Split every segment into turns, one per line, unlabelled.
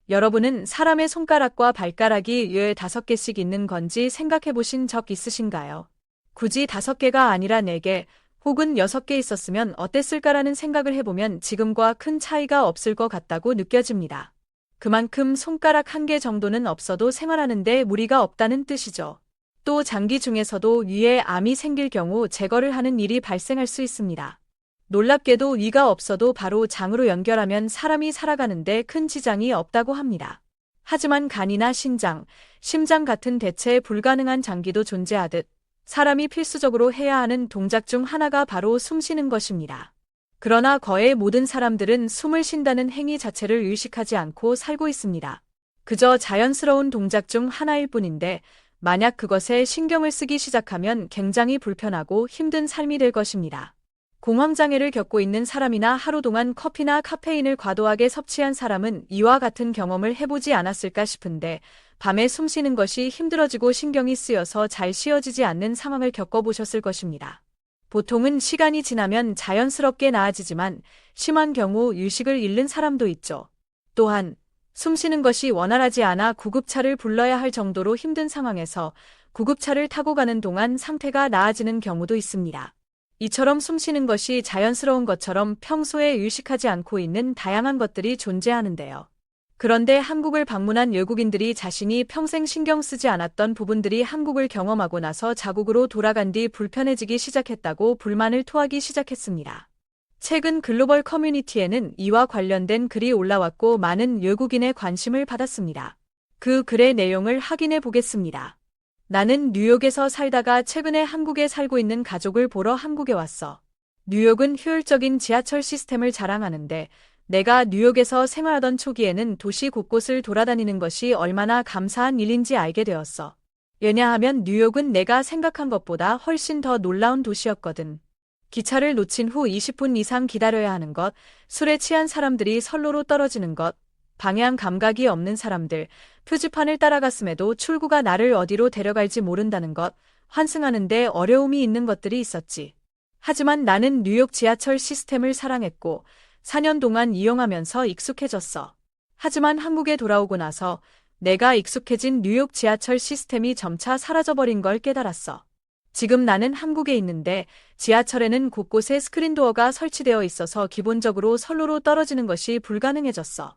여러분은 사람의 손가락과 발가락이 왜 5개씩 있는 건지 생각해 보신 적 있으신가요? 굳이 5개가 아니라 4개 혹은 6개 있었으면 어땠을까라는 생각을 해보면 지금과 큰 차이가 없을 것 같다고 느껴집니다. 그만큼 손가락 1개 정도는 없어도 생활하는데 무리가 없다는 뜻이죠. 또 장기 중에서도 위에 암이 생길 경우 제거를 하는 일이 발생할 수 있습니다. 놀랍게도 위가 없어도 바로 장으로 연결하면 사람이 살아가는데 큰 지장이 없다고 합니다. 하지만 간이나 신장, 심장 같은 대체 불가능한 장기도 존재하듯 사람이 필수적으로 해야 하는 동작 중 하나가 바로 숨 쉬는 것입니다. 그러나 거의 모든 사람들은 숨을 쉰다는 행위 자체를 의식하지 않고 살고 있습니다. 그저 자연스러운 동작 중 하나일 뿐인데 만약 그것에 신경을 쓰기 시작하면 굉장히 불편하고 힘든 삶이 될 것입니다. 공황장애를 겪고 있는 사람이나 하루 동안 커피나 카페인을 과도하게 섭취한 사람은 이와 같은 경험을 해보지 않았을까 싶은데 밤에 숨 쉬는 것이 힘들어지고 신경이 쓰여서 잘 쉬어지지 않는 상황을 겪어보셨을 것입니다. 보통은 시간이 지나면 자연스럽게 나아지지만 심한 경우 의식을 잃는 사람도 있죠. 또한 숨 쉬는 것이 원활하지 않아 구급차를 불러야 할 정도로 힘든 상황에서 구급차를 타고 가는 동안 상태가 나아지는 경우도 있습니다. 이처럼 숨 쉬는 것이 자연스러운 것처럼 평소에 의식하지 않고 있는 다양한 것들이 존재하는데요. 그런데 한국을 방문한 외국인들이 자신이 평생 신경 쓰지 않았던 부분들이 한국을 경험하고 나서 자국으로 돌아간 뒤 불편해지기 시작했다고 불만을 토하기 시작했습니다. 최근 글로벌 커뮤니티에는 이와 관련된 글이 올라왔고 많은 외국인의 관심을 받았습니다. 그 글의 내용을 확인해 보겠습니다. 나는 뉴욕에서 살다가 최근에 한국에 살고 있는 가족을 보러 한국에 왔어. 뉴욕은 효율적인 지하철 시스템을 자랑하는데 내가 뉴욕에서 생활하던 초기에는 도시 곳곳을 돌아다니는 것이 얼마나 감사한 일인지 알게 되었어. 왜냐하면 뉴욕은 내가 생각한 것보다 훨씬 더 놀라운 도시였거든. 기차를 놓친 후 20분 이상 기다려야 하는 것, 술에 취한 사람들이 선로로 떨어지는 것, 방향 감각이 없는 사람들, 표지판을 따라갔음에도 출구가 나를 어디로 데려갈지 모른다는 것, 환승하는데 어려움이 있는 것들이 있었지. 하지만 나는 뉴욕 지하철 시스템을 사랑했고 4년 동안 이용하면서 익숙해졌어. 하지만 한국에 돌아오고 나서 내가 익숙해진 뉴욕 지하철 시스템이 점차 사라져버린 걸 깨달았어. 지금 나는 한국에 있는데 지하철에는 곳곳에 스크린도어가 설치되어 있어서 기본적으로 선로로 떨어지는 것이 불가능해졌어.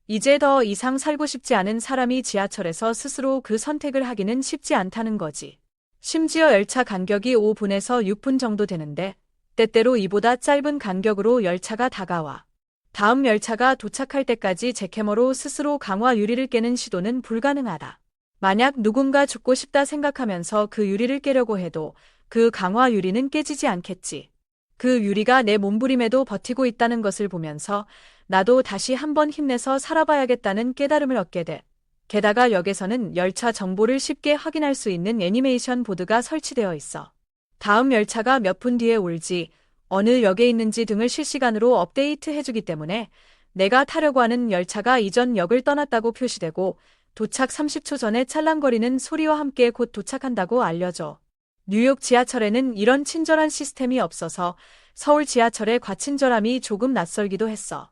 이제 더 이상 살고 싶지 않은 사람이 지하철에서 스스로 그 선택을 하기는 쉽지 않다는 거지. 심지어 열차 간격이 5분에서 6분 정도 되는데 때때로 이보다 짧은 간격으로 열차가 다가와. 다음 열차가 도착할 때까지 제캐머로 스스로 강화 유리를 깨는 시도는 불가능하다. 만약 누군가 죽고 싶다 생각하면서 그 유리를 깨려고 해도 그 강화 유리는 깨지지 않겠지. 그 유리가 내 몸부림에도 버티고 있다는 것을 보면서 나도 다시 한번 힘내서 살아봐야겠다는 깨달음을 얻게 돼. 게다가 역에서는 열차 정보를 쉽게 확인할 수 있는 애니메이션 보드가 설치되어 있어. 다음 열차가 몇 분 뒤에 올지, 어느 역에 있는지 등을 실시간으로 업데이트 해주기 때문에 내가 타려고 하는 열차가 이전 역을 떠났다고 표시되고 도착 30초 전에 찰랑거리는 소리와 함께 곧 도착한다고 알려줘. 뉴욕 지하철에는 이런 친절한 시스템이 없어서 서울 지하철의 과친절함이 조금 낯설기도 했어.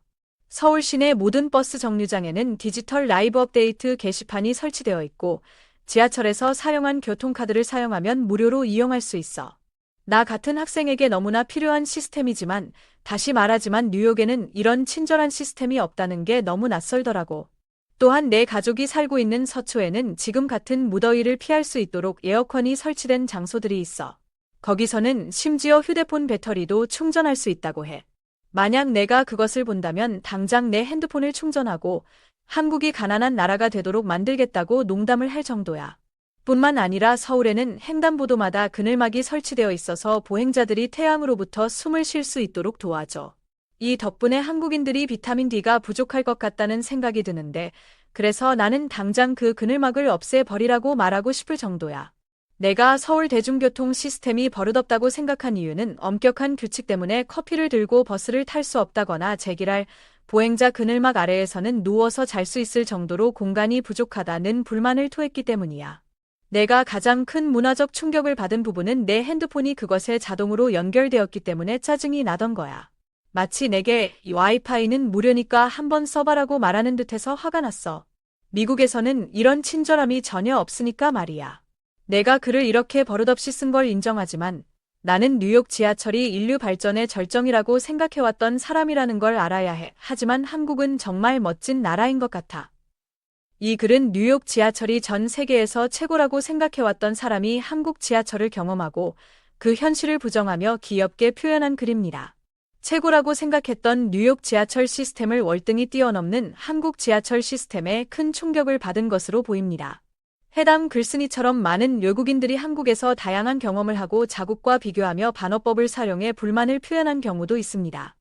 서울 시내 모든 버스 정류장에는 디지털 라이브 업데이트 게시판이 설치되어 있고 지하철에서 사용한 교통카드를 사용하면 무료로 이용할 수 있어. 나 같은 학생에게 너무나 필요한 시스템이지만 다시 말하지만 뉴욕에는 이런 친절한 시스템이 없다는 게 너무 낯설더라고. 또한 내 가족이 살고 있는 서초에는 지금 같은 무더위를 피할 수 있도록 에어컨이 설치된 장소들이 있어. 거기서는 심지어 휴대폰 배터리도 충전할 수 있다고 해. 만약 내가 그것을 본다면 당장 내 핸드폰을 충전하고 한국이 가난한 나라가 되도록 만들겠다고 농담을 할 정도야. 뿐만 아니라 서울에는 횡단보도마다 그늘막이 설치되어 있어서 보행자들이 태양으로부터 숨을 쉴 수 있도록 도와줘. 이 덕분에 한국인들이 비타민 D가 부족할 것 같다는 생각이 드는데 그래서 나는 당장 그 그늘막을 없애버리라고 말하고 싶을 정도야. 내가 서울 대중교통 시스템이 버릇없다고 생각한 이유는 엄격한 규칙 때문에 커피를 들고 버스를 탈 수 없다거나 제기랄 보행자 그늘막 아래에서는 누워서 잘 수 있을 정도로 공간이 부족하다는 불만을 토했기 때문이야. 내가 가장 큰 문화적 충격을 받은 부분은 내 핸드폰이 그것에 자동으로 연결되었기 때문에 짜증이 나던 거야. 마치 내게 이 와이파이는 무료니까 한번 써봐라고 말하는 듯해서 화가 났어. 미국에서는 이런 친절함이 전혀 없으니까 말이야. 내가 글을 이렇게 버릇없이 쓴 걸 인정하지만 나는 뉴욕 지하철이 인류 발전의 절정이라고 생각해왔던 사람이라는 걸 알아야 해. 하지만 한국은 정말 멋진 나라인 것 같아. 이 글은 뉴욕 지하철이 전 세계에서 최고라고 생각해왔던 사람이 한국 지하철을 경험하고 그 현실을 부정하며 귀엽게 표현한 글입니다. 최고라고 생각했던 뉴욕 지하철 시스템을 월등히 뛰어넘는 한국 지하철 시스템에 큰 충격을 받은 것으로 보입니다. 해당 글쓴이처럼 많은 외국인들이 한국에서 다양한 경험을 하고 자국과 비교하며 반어법을 사용해 불만을 표현한 경우도 있습니다.